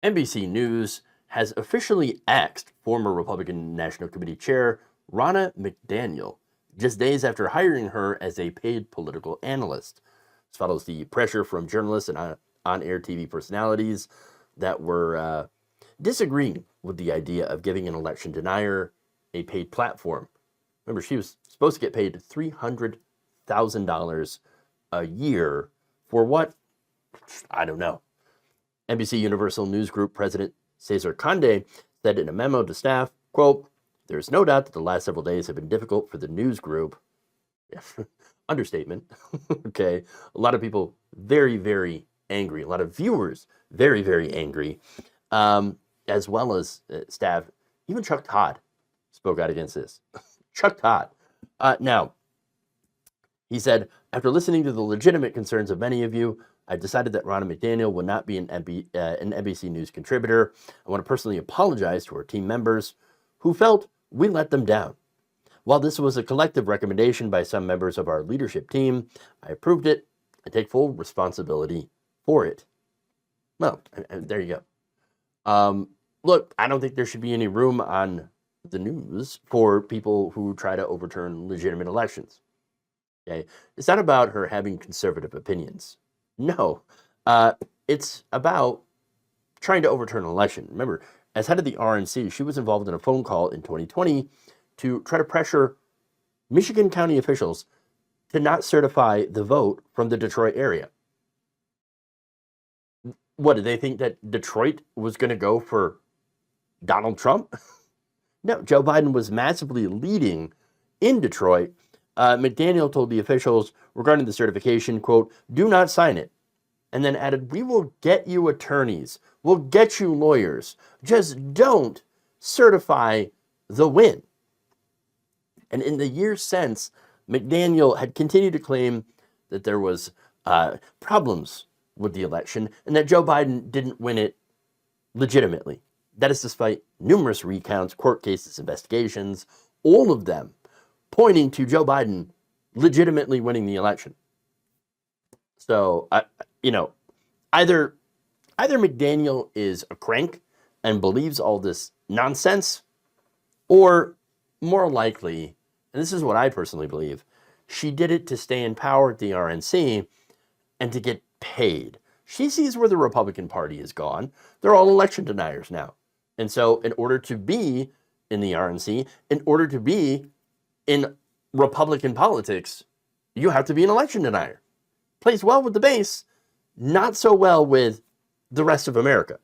NBC News has officially axed former Republican National Committee Chair Ronna McDaniel just days after hiring her as a paid political analyst. This follows the pressure from journalists and on-air TV personalities that were disagreeing with the idea of giving an election denier a paid platform. Remember, she was supposed to get paid $300,000 a year for what? I don't know. NBC Universal News Group President Cesar Conde said in a memo to staff, quote, "There is no doubt that the last several days have been difficult for the news group." Understatement. Okay. A lot of people very, very angry. A lot of viewers very, very angry, as well as staff. Even Chuck Todd spoke out against this. Chuck Todd. Now, he said, "After listening to the legitimate concerns of many of you, I decided that Ronna McDaniel would not be an NBC News contributor. I want to personally apologize to our team members who felt we let them down. While this was a collective recommendation by some members of our leadership team, I approved it. I take full responsibility for it." Well, there you go. Look, I don't think there should be any room on the news for people who try to overturn legitimate elections. Okay? It's not about her having conservative opinions. No, it's about trying to overturn an election. Remember, as head of the RNC, she was involved in a phone call in 2020 to try to pressure Michigan County officials to not certify the vote from the Detroit area. What, did they think that Detroit was going to go for Donald Trump? No, Joe Biden was massively leading in Detroit. McDaniel told the officials regarding the certification, quote, "Do not sign it." And then added, "We will get you attorneys. We'll get you lawyers. Just don't certify the win." And in the years since, McDaniel had continued to claim that there was problems with the election and that Joe Biden didn't win it legitimately. That is despite numerous recounts, court cases, investigations, all of them pointing to Joe Biden legitimately winning the election. So, either McDaniel is a crank and believes all this nonsense, or more likely, and this is what I personally believe, she did it to stay in power at the RNC and to get paid. She sees where the Republican Party is gone. They're all election deniers now. And so in order to be in the RNC, in order to be in Republican politics, you have to be an election denier. Plays well with the base, not so well with the rest of America.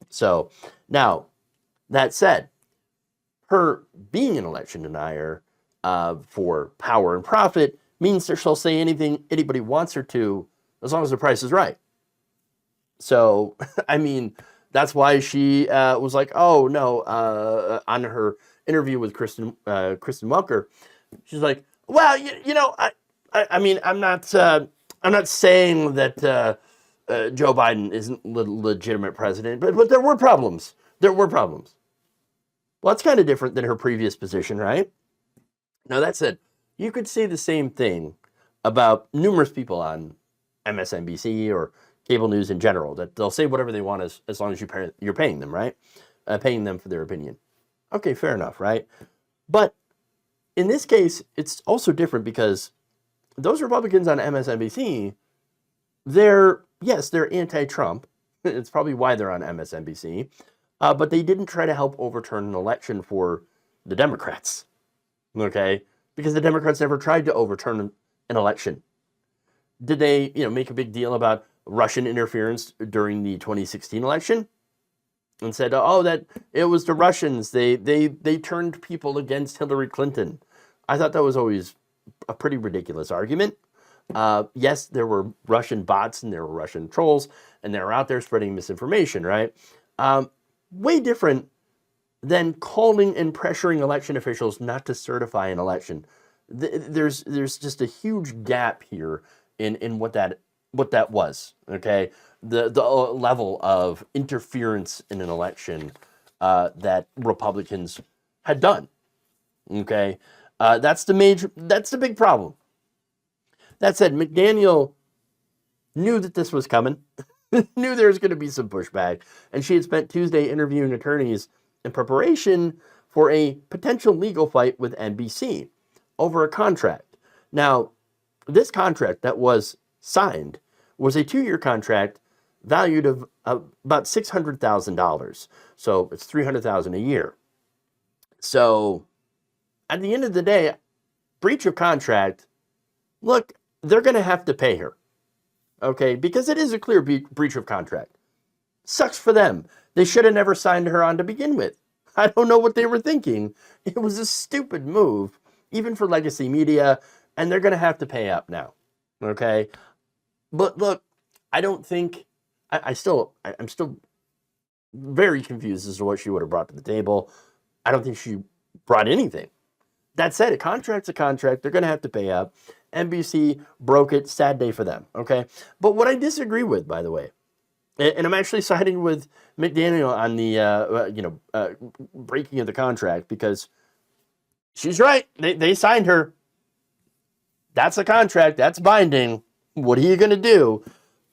So now, that said, her being an election denier for power and profit means that she'll say anything anybody wants her to, as long as the price is right. So, I mean, that's why she was like, "Oh no," on her interview with Kristen Welker, she's like, "Well, I mean, I'm not saying that Joe Biden isn't legitimate president, but there were problems. There were problems." Well, that's kind of different than her previous position, right? Now, that said, you could say the same thing about numerous people on MSNBC or cable news in general, that they'll say whatever they want as long as you're paying them, right? Paying them for their opinion. Okay, fair enough, right? But in this case, it's also different because those Republicans on MSNBC, they're anti-Trump. It's probably why they're on MSNBC. But they didn't try to help overturn an election for the Democrats, okay? Because the Democrats never tried to overturn an election. Did they, make a big deal about Russian interference during the 2016 election? And said, "Oh, that it was the Russians. They turned people against Hillary Clinton." I thought that was always a pretty ridiculous argument. Yes, there were Russian bots and there were Russian trolls, and they were out there spreading misinformation, right? Way different than calling and pressuring election officials not to certify an election. There's just a huge gap here in what that was, okay? The level of interference in an election that Republicans had done, okay? That's the big problem. That said, McDaniel knew that this was coming. knew there was going to be some pushback, and she had spent Tuesday interviewing attorneys in preparation for a potential legal fight with NBC over a contract. Now, this contract that was signed was a 2-year contract valued of about $600,000. So it's $300,000 a year. So at the end of the day, breach of contract, look, they're going to have to pay her. Okay, because it is a clear breach of contract. Sucks for them. They should have never signed her on to begin with. I don't know what they were thinking. It was a stupid move, even for legacy media, and they're going to have to pay up now. Okay, but look, I don't think I'm still very confused as to what she would have brought to the table. I don't think she brought anything. That said, a contract's a contract. They're going to have to pay up. NBC broke it. Sad day for them. Okay, but what I disagree with, by the way, and I'm actually siding with McDaniel on the breaking of the contract, because she's right. They signed her. That's a contract. That's binding. What are you going to do?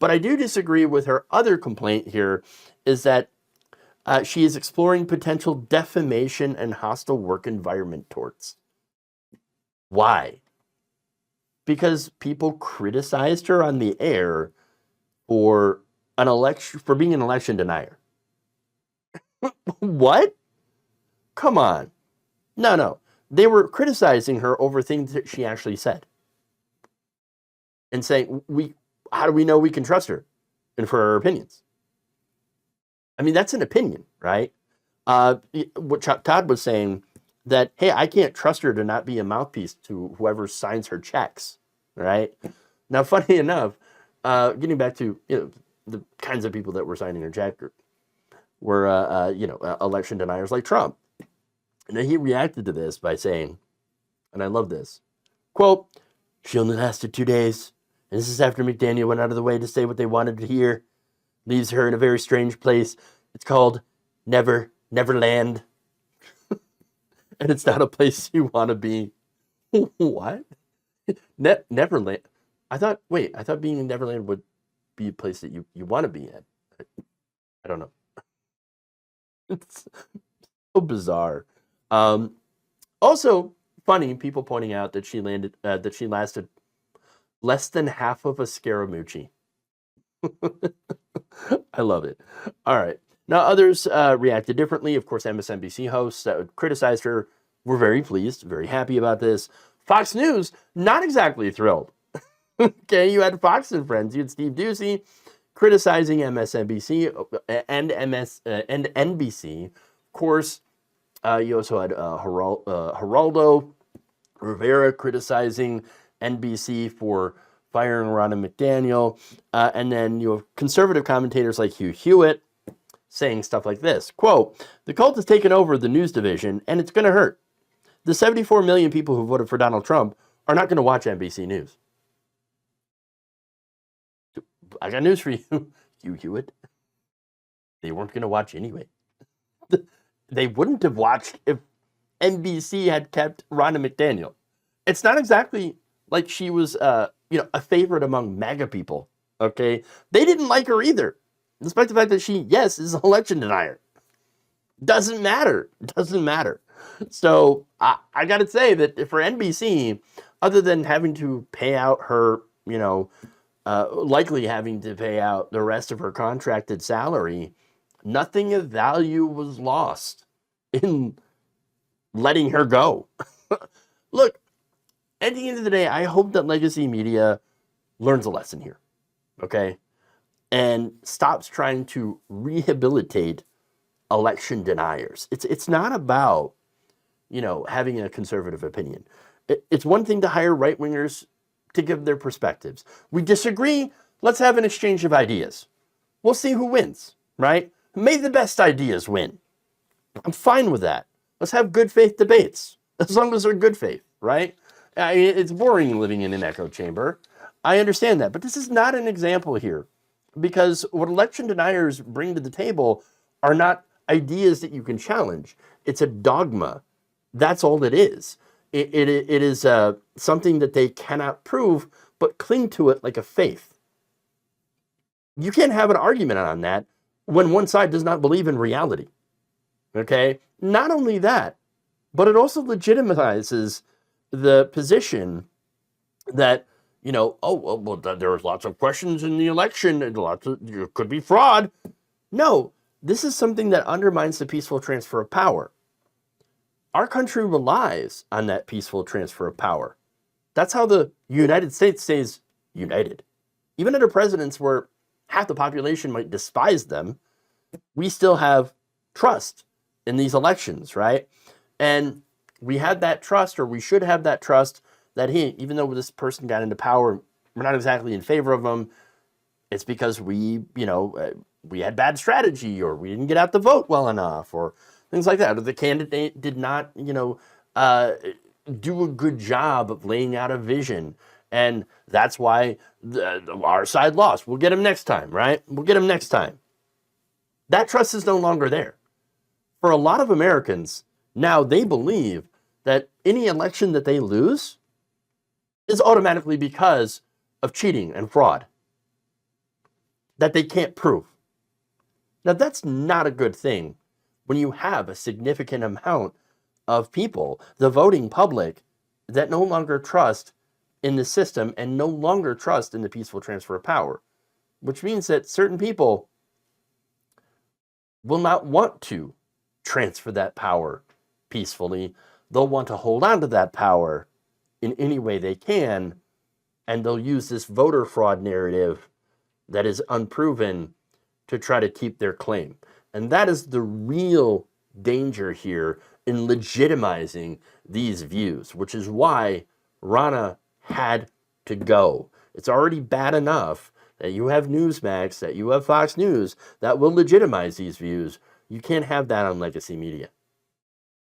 But I do disagree with her other complaint here, is that she is exploring potential defamation and hostile work environment torts. Why? Because people criticized her on the air for being an election denier. What? Come on. No. They were criticizing her over things that she actually said, and saying, how do we know we can trust her and for her opinions? I mean, that's an opinion, right? What Todd was saying, that, hey, I can't trust her to not be a mouthpiece to whoever signs her checks, right? Now, funny enough, getting back to the kinds of people that were signing her check were election deniers like Trump. And then he reacted to this by saying, and I love this, quote, "She only lasted 2 days, and this is after McDaniel went out of the way to say what they wanted to hear. Leaves her in a very strange place. It's called Neverland. And it's not a place you want to be." What? Neverland? I thought being in Neverland would be a place that you want to be in. I don't know. It's so bizarre. Also funny, people pointing out that she lasted less than half of a Scaramucci. I love it. All right. Now, others reacted differently. Of course, MSNBC hosts that criticized her were very pleased, very happy about this. Fox News, not exactly thrilled. Okay, you had Fox and Friends. You had Steve Doocy criticizing MSNBC and NBC. Of course, you also had Geraldo Rivera criticizing NBC for firing Ronna McDaniel. And then you have conservative commentators like Hugh Hewitt saying stuff like this, quote, "The cult has taken over the news division, and it's going to hurt. The 74 million people who voted for Donald Trump are not going to watch NBC News." I got news for you, Hugh Hewitt. They weren't going to watch anyway. They wouldn't have watched if NBC had kept Ronna McDaniel. It's not exactly like she was, a favorite among MAGA people. Okay, they didn't like her either, despite the fact that she, yes, is an election denier. Doesn't matter. So I got to say that for NBC, other than having to pay out her, likely having to pay out the rest of her contracted salary, nothing of value was lost in letting her go. Look, at the end of the day, I hope that legacy media learns a lesson here, okay? And stops trying to rehabilitate election deniers. It's not about, having a conservative opinion. It's one thing to hire right-wingers to give their perspectives. We disagree, let's have an exchange of ideas. We'll see who wins, right? May the best ideas win. I'm fine with that. Let's have good faith debates, as long as they're good faith, right? It's boring living in an echo chamber. I understand that, but this is not an example here, because what election deniers bring to the table are not ideas that you can challenge. It's a dogma. That's all it is. It is something that they cannot prove, but cling to it like a faith. You can't have an argument on that when one side does not believe in reality. Okay? Not only that, but it also legitimizes the position that, well, there was lots of questions in the election and it could be fraud. No, this is something that undermines the peaceful transfer of power. Our country relies on that peaceful transfer of power. That's how the United States stays united. Even under presidents where half the population might despise them, we still have trust in these elections, right? And we had that trust, or we should have that trust, that even though this person got into power, we're not exactly in favor of them. It's because we had bad strategy, or we didn't get out the vote well enough, or things like that. Or the candidate did not, do a good job of laying out a vision. And that's why our side lost. We'll get him next time, right? We'll get him next time. That trust is no longer there. For a lot of Americans, now they believe that any election that they lose is automatically because of cheating and fraud that they can't prove. Now, that's not a good thing when you have a significant amount of people, the voting public, that no longer trust in the system and no longer trust in the peaceful transfer of power, which means that certain people will not want to transfer that power peacefully. They'll want to hold on to that power in any way they can, and they'll use this voter fraud narrative that is unproven to try to keep their claim. And that is the real danger here in legitimizing these views, which is why Ronna had to go. It's already bad enough that you have Newsmax, that you have Fox News that will legitimize these views. You can't have that on legacy media.